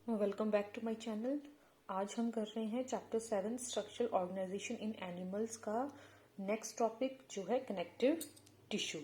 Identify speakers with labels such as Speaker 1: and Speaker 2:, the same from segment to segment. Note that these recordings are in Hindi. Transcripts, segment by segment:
Speaker 1: Welcome back to my channel. आज हम कर रहे हैं chapter 7 structural organisation in animals का नेक्स्ट टॉपिक जो है कनेक्टिव टिश्यू।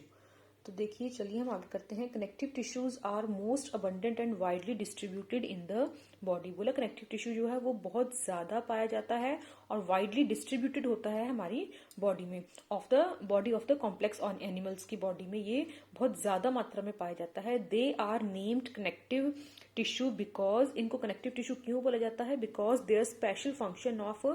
Speaker 1: तो देखिए चलिए हम आगे करते हैं। Connective tissues are most abundant and widely distributed in the body. बोला कनेक्टिव टिश्यू जो है वो बहुत ज्यादा पाया जाता है और वाइडली डिस्ट्रीब्यूटेड होता है हमारी बॉडी में। Body of the complex on animals की बॉडी में ये बहुत ज्यादा मात्रा में पाया जाता है। They are named connective tissue because, इनको कनेक्टिव टिश्यू क्यों बोला जाता है? Because their special function of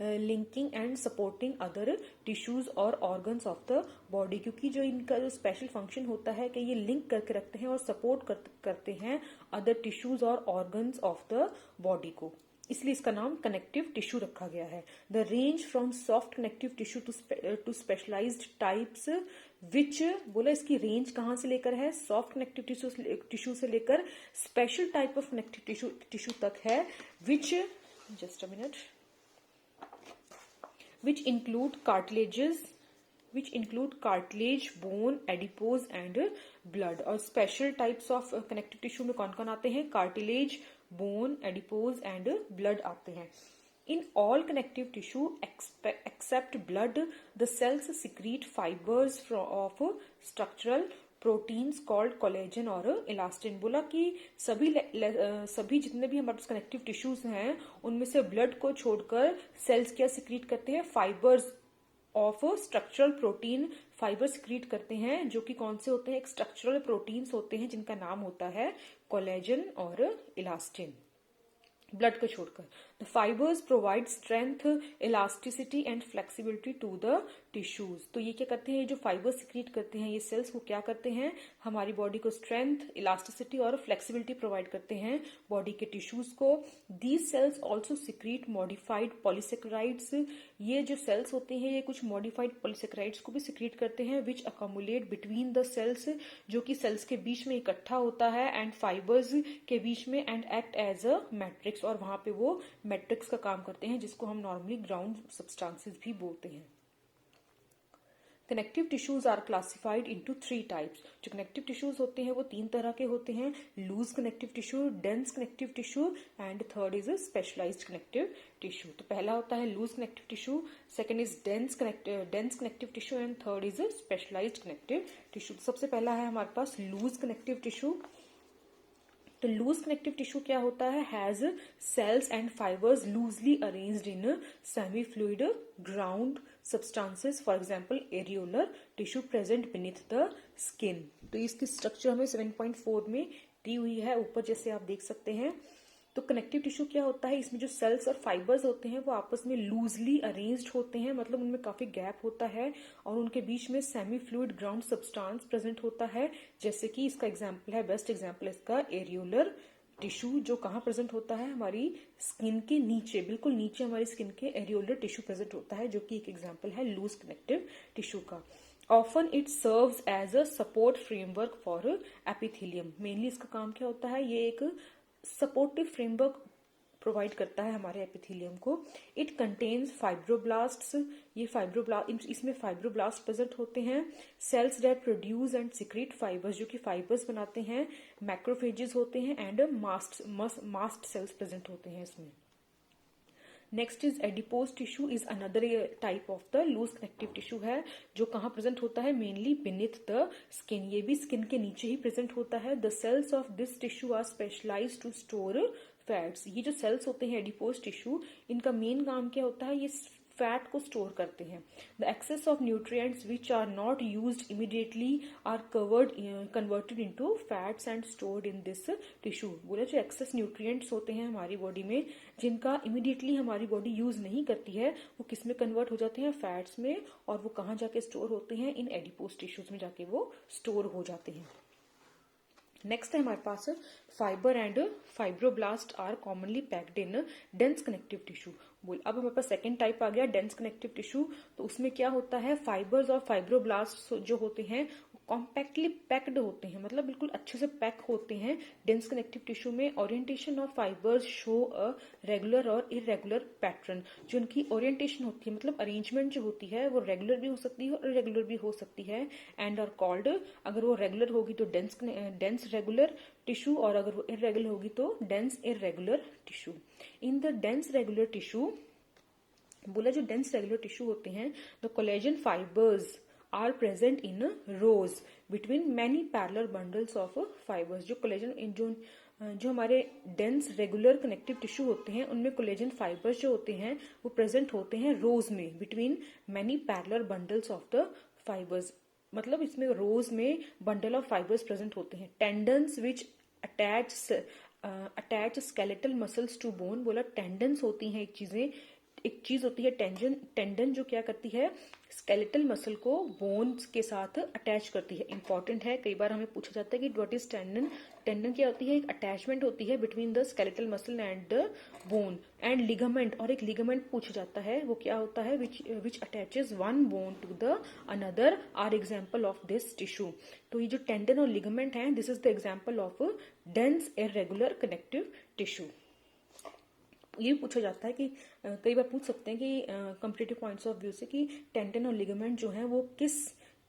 Speaker 1: linking and supporting other tissues और ऑर्गन्स ऑफ द बॉडी। क्योंकि जो इनका जो स्पेशल फंक्शन होता है कि ये लिंक करके रखते हैं और सपोर्ट करते हैं अदर टिश्यूज और ऑर्गन्स ऑफ द बॉडी को, इसलिए इसका नाम कनेक्टिव टिश्यू रखा गया है। The range from soft connective tissue to specialised types which, बोला इसकी रेंज कहां से लेकर है? सॉफ्ट कनेक्टिव टिश्यू से लेकर special type of connective tissue तक है। Which, just a minute, which include cartilage, bone, adipose and blood। और special types of connective tissue में कौन कौन आते हैं? Cartilage, bone, adipose and blood आते हैं। In all connective tissue except blood the cells secrete fibres of structural proteins called collagen और इलास्टिन। बोला कि सभी जितने भी हमारे पास कनेक्टिव टिश्यूज हैं उनमें से ब्लड को छोड़कर सेल्स क्या सिक्रीट करते हैं? Fibres of structural protein, fibre secrete करते हैं जो कि कौन से होते हैं? एक स्ट्रक्चरल प्रोटीन्स होते हैं जिनका नाम होता है कोलेजन और इलास्टिन, ब्लड को छोड़कर। The fibres provide strength, elasticity and flexibility to the tissues. तो ये क्या करते हैं? जो फाइबर्स सिक्रीट करते हैं ये सेल्स, वो क्या करते हैं? हमारी बॉडी को स्ट्रेंथ, इलास्टिसिटी और फ्लेक्सिबिलिटी प्रोवाइड करते हैं बॉडी के टिश्यूज को। These cells also secrete modified polysaccharides. ये जो सेल्स होते हैं ये कुछ मॉडिफाइड पॉलीसेक्राइड्स को भी सिक्रीट करते हैं विच अकोमुलेट बिटवीन द सेल्स, जो कि सेल्स के बीच में इकट्ठा होता है एंड फाइबर्स के बीच में, and act as a matrix, और वहां पे वो मैट्रिक्स का काम करते हैं जिसको हम नॉर्मली ग्राउंड सब्सटेंसेस भी बोलते हैं। Connective tissues are classified into 3 types. जो कनेक्टिव टिश्यूज होते हैं वो 3 तरह के होते हैं। Loose connective tissue, dense connective tissue and third is specialised connective tissue. तो पहला होता है loose connective tissue, second is dense connective tissue and third is specialised connective tissue. सबसे पहला है हमारे पास लूज कनेक्टिव टिश्यू। तो लूज कनेक्टिव टिश्यू क्या होता है? Has cells and fibres loosely arranged in semi fluid ground substances, for example areolar tissue present beneath the skin. तो इसकी स्ट्रक्चर हमें 7.4 में दी हुई है ऊपर, जैसे आप देख सकते हैं। तो कनेक्टिव टिश्यू क्या होता है? इसमें जो सेल्स और फाइबर्स होते हैं वो आपस में लूजली अरेंज्ड होते हैं, मतलब उनमें काफी गैप होता है और उनके बीच में semi fluid ground substance present होता है। जैसे कि इसका एग्जांपल है, बेस्ट एग्जांपल इसका एरियोलर टिश्यू, जो कहाँ प्रेजेंट होता है? हमारी स्किन के नीचे, बिल्कुल नीचे हमारी स्किन के एरियोलर टिश्यू प्रेजेंट होता है, जो कि एक एग्जांपल है लूज कनेक्टिव टिश्यू का। Often it serves as a support framework for epithelium. Mainly इसका काम क्या होता है? ये एक सपोर्टिव फ्रेमवर्क प्रोवाइड करता है हमारे एपिथेलियम को। इट कंटेन्स फाइब्रोब्लास्ट्स, ये इसमें फाइब्रोब्लास्ट प्रेजेंट होते हैं। Cells that produce and secrete fibres, जो कि फाइबर्स बनाते हैं। मैक्रोफेजेस होते हैं एंड मास्ट सेल्स प्रेजेंट होते हैं इसमें। Next is adipose tissue, is another type of the loose connective tissue है, जो कहाँ प्रेजेंट होता है? मेनली बीनीथ द स्किन, ये भी स्किन के नीचे ही प्रेजेंट होता है। The cells of this tissue are specialised to store fats. ये जो सेल्स होते हैं एडिपोज टिश्यू, इनका मेन काम क्या होता है? ये फैट को स्टोर करते हैं। The excess of nutrients which are not used immediately are converted into fats and stored in this tissue. बोले जो एक्सेस न्यूट्रिएंट्स होते हैं हमारी बॉडी में, जिनका इमीडिएटली हमारी बॉडी यूज नहीं करती है, वो किस में कन्वर्ट हो जाते हैं? फैट्स में। और वो कहाँ जाके स्टोर होते हैं? इन एडिपोज टिश्यूज में जाके वो स्टोर हो जाते हैं। नेक्स्ट है हमारे पास fibre and fibroblast are commonly packed in dense connective tissue. बोल अब हमारे पास सेकेंड टाइप आ गया डेंस कनेक्टिव टिश्यू। तो उसमें क्या होता है? फाइबर्स और फाइब्रोब्लास्ट जो होते हैं वो कॉम्पैक्टली पैक्ड होते हैं, मतलब बिल्कुल अच्छे से पैक होते हैं डेंस कनेक्टिव टिश्यू में। Orientation of fibres show a regular और इरेगुलर पैटर्न। जो उनकी ओरिएंटेशन होती है, मतलब अरेंजमेंट जो होती है, वो रेगुलर भी हो सकती है और इरेगुलर भी हो सकती है। एंड आर कॉल्ड, अगर वो रेगुलर होगी तो डेंस रेगुलर टिश्यू, और अगर वो इरेगुलर होगी तो dense irregular tissue. In the dense regular tissue, बोला जो डेंस रेगुलर टिश्यू होते हैं, the collagen fibres are present in rows between many parallel bundles of fibres. जो कोलेजन जो हमारे डेंस रेगुलर कनेक्टिव टिश्यू होते हैं, उनमें कोलेजन फाइबर्स जो होते हैं वो प्रेजेंट होते हैं रोज में, between many parallel bundles of the fibres. मतलब इसमें रोज में बंडल ऑफ फाइबर्स प्रेजेंट होते हैं। Tendons which attach skeletal muscles to bone. बोला टेंडन्स होती हैं एक चीज होती है टेंडन जो क्या करती है, स्केलेटल मसल को बोन्स के साथ अटैच करती है। इंपॉर्टेंट है, कई बार हमें पूछा जाता है कि व्हाट इज टेंडन। टेंडन क्या होती है, एक अटैचमेंट होती है between the skeletal muscle and the bone. And ligament, और एक लिगामेंट पूछा जाता है, वो क्या होता है, which attaches one bone to the another are example of this tissue. तो ये जो टेंडन और लिगामेंट है, this is the example of dense irregular connective tissue. ये पूछा जाता है कि कई बार पूछ सकते हैं कि कंपैरेटिव पॉइंट्स ऑफ व्यू से कि टेंडन और लिगामेंट जो है वो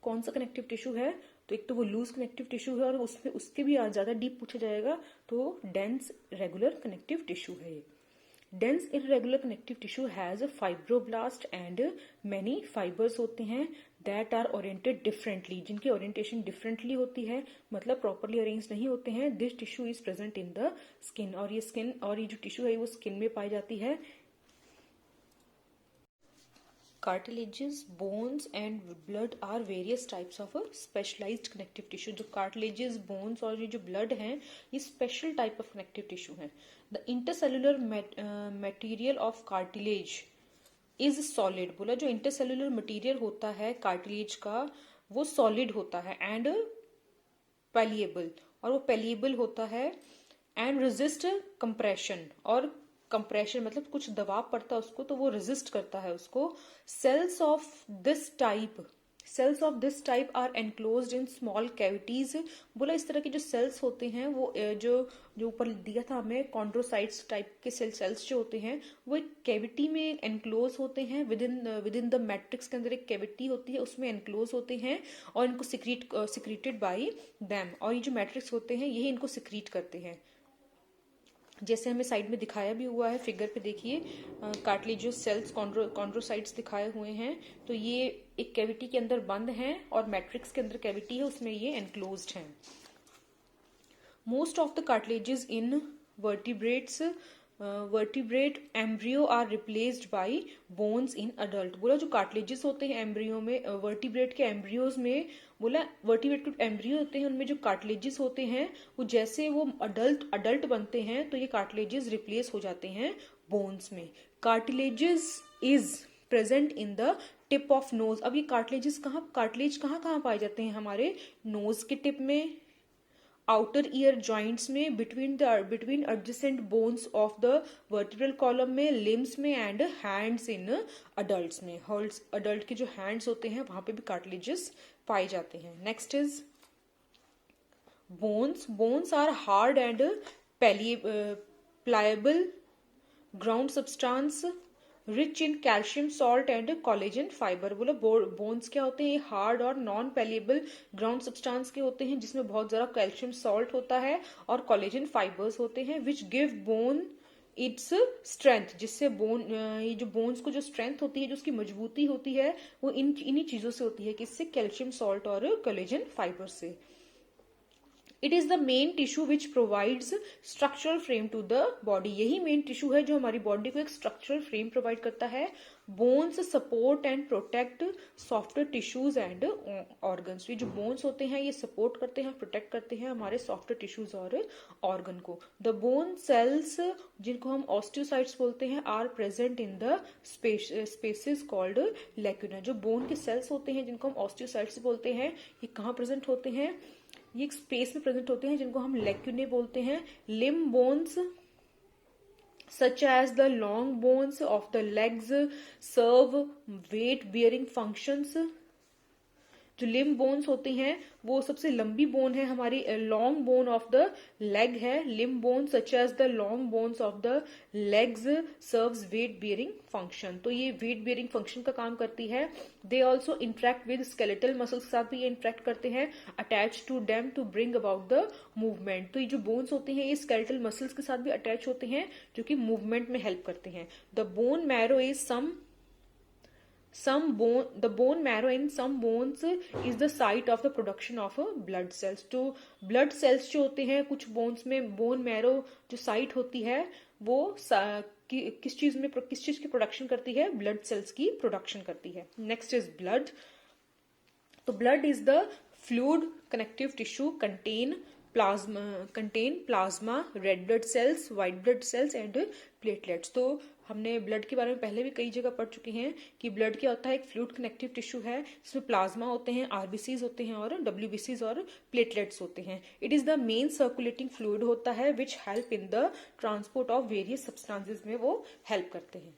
Speaker 1: कौन सा कनेक्टिव टिश्यू है। तो एक तो वो लूज कनेक्टिव टिश्यू है, और उसमें उसके भी ज्यादा डीप पूछा जाएगा तो डेंस रेगुलर कनेक्टिव टिश्यू है। Dense irregular connective tissue has a fibroblast and many fibres होते हैं दैट आर ओरिएंटेड डिफरेंटली, जिनकी ओरिएंटेशन डिफरेंटली होती है, मतलब प्रॉपरली अरेंज नहीं होते हैं। This tissue is present in the skin, और ये जो टिश्यू है वो स्किन में पाई जाती है। Cartilages, bones and blood are various types of specialised connective tissue. जो कार्टिलेजेस, बोन्स और ये जो ब्लड है, ये special type of connective tissue है। The intercellular material of cartilage is solid. बोला जो इंटरसेलुलर मटेरियल होता है कार्टिलेज का, वो सॉलिड होता है एंड पेलिएबल, और वो पेलिएबल होता है एंड रेजिस्ट कंप्रेशन, और कंप्रेशन मतलब कुछ दबाव पड़ता है उसको तो वो रेजिस्ट करता है उसको। Cells of this type are enclosed in small cavities. बोला इस तरह के जो सेल्स होते हैं वो जो ऊपर दिया था हमें, कॉन्ड्रोसाइट्स टाइप के सेल्स जो होते हैं वो एक कैविटी में एनक्लोज होते हैं। विद इन द मैट्रिक्स के अंदर एक कैविटी होती है, उसमें एनक्लोज होते हैं, और इनको सिक्रीटेड बाय दैम। और ये जो मैट्रिक्स होते हैं यही इनको सिक्रीट करते हैं, जैसे हमें साइड में दिखाया भी हुआ है फिगर पे देखिए, कार्टिलेजियस सेल्स कॉन्ड्रोसाइट्स दिखाए हुए हैं। तो ये एक कैविटी के अंदर बंद हैं और मैट्रिक्स के अंदर कैविटी है, उसमें ये एनक्लोज्ड हैं। Most of the cartilages in vertebrate embryo are replaced by bones in adult. बोला जो कार्टिलेजेस होते हैं एम्ब्रियो में, वर्टिब्रेट के एम्ब्रियोज में, बोला वर्टिब्रेट के एम्ब्रियो होते हैं उनमें जो कार्टिलेजेस होते हैं वो जैसे वो अडल्ट बनते हैं तो ये कार्टिलेजेस रिप्लेस हो जाते हैं बोन्स में। Cartilages is present in the tip of nose. अब ये कार्टिलेज कहाँ पाए जाते हैं, हमारे नोज के टिप में, आउटर ईयर जॉइंट्स में, between adjacent bones of the vertebral column में, लिम्स में, एंड हैंड्स इन अडल्ट्स में। अडल्ट के जो हैंड्स होते हैं वहां पे भी कार्टिलेजेस पाए जाते हैं। Next is bones are hard and pliable ground substance rich in calcium salt and collagen fibre. बोला बोन्स क्या होते हैं, ये हार्ड और नॉन पेलिएबल ग्राउंड सब्सटेंस के होते हैं जिसमें बहुत ज्यादा कैल्शियम सॉल्ट होता है और कोलेजन फाइबर्स होते हैं, which give bone its strength. जिससे ये जो बोन्स को जो स्ट्रेंथ होती है, जो उसकी मजबूती होती है, वो इन्हीं चीजों से होती है, किससे, कैल्शियम सॉल्ट और कोलेजन फाइबर से। It is the main tissue which provides structural frame to the body. यही मेन टिश्यू है जो हमारी बॉडी को एक स्ट्रक्चरल फ्रेम प्रोवाइड करता है। Bones support and protect software tissues and organs. ये जो बोन्स होते हैं ये सपोर्ट करते हैं, प्रोटेक्ट करते हैं हमारे सॉफ्टवेयर टिश्यूज और ऑर्गन को। द बोन सेल्स, जिनको हम ऑस्टियोसाइट्स बोलते हैं, are present in the spaces called lacuna. जो बोन के सेल्स होते हैं जिनको हम ऑस्टियोसाइट्स बोलते हैं, ये कहाँ प्रेजेंट होते हैं, ये एक स्पेस में प्रेजेंट होते हैं जिनको हम लैक्यूने बोलते हैं। Limb bones such as the long bones of the legs serve weight bearing functions जो लिम्ब बोन्स होते हैं वो सबसे लंबी बोन है हमारी, long bone of the leg है limb bone, such as the long bones of the legs serves weight bearing function. तो ये वेट बियरिंग फंक्शन का काम करती है। They also interact with skeletal muscles के साथ भी ये इंटरेक्ट करते हैं, attach to them to bring about the movement. तो ये जो बोन्स होते हैं ये स्केलेटल मसल्स के साथ भी अटैच होते हैं जो कि मूवमेंट में हेल्प करते हैं। The bone marrow is the bone marrow in some bones is the site of the production of blood cells। तो blood cells जो होते हैं कुछ bones में, bone marrow जो site होती है वो किस चीज की प्रोडक्शन करती है, ब्लड सेल्स की प्रोडक्शन करती है। Next is blood. तो blood is the fluid connective tissue contain plasma, red blood cells, white blood cells and platelets. तो हमने ब्लड के बारे में पहले भी कई जगह पढ़ चुके हैं कि ब्लड क्या होता है, एक फ्लूइड कनेक्टिव टिश्यू है जिसमें प्लाज्मा होते हैं, आरबीसीज होते हैं और डब्ल्यूबीसीज और प्लेटलेट्स होते हैं। It is the main circulating fluid होता है which help in the transport of various substances में वो हेल्प करते हैं।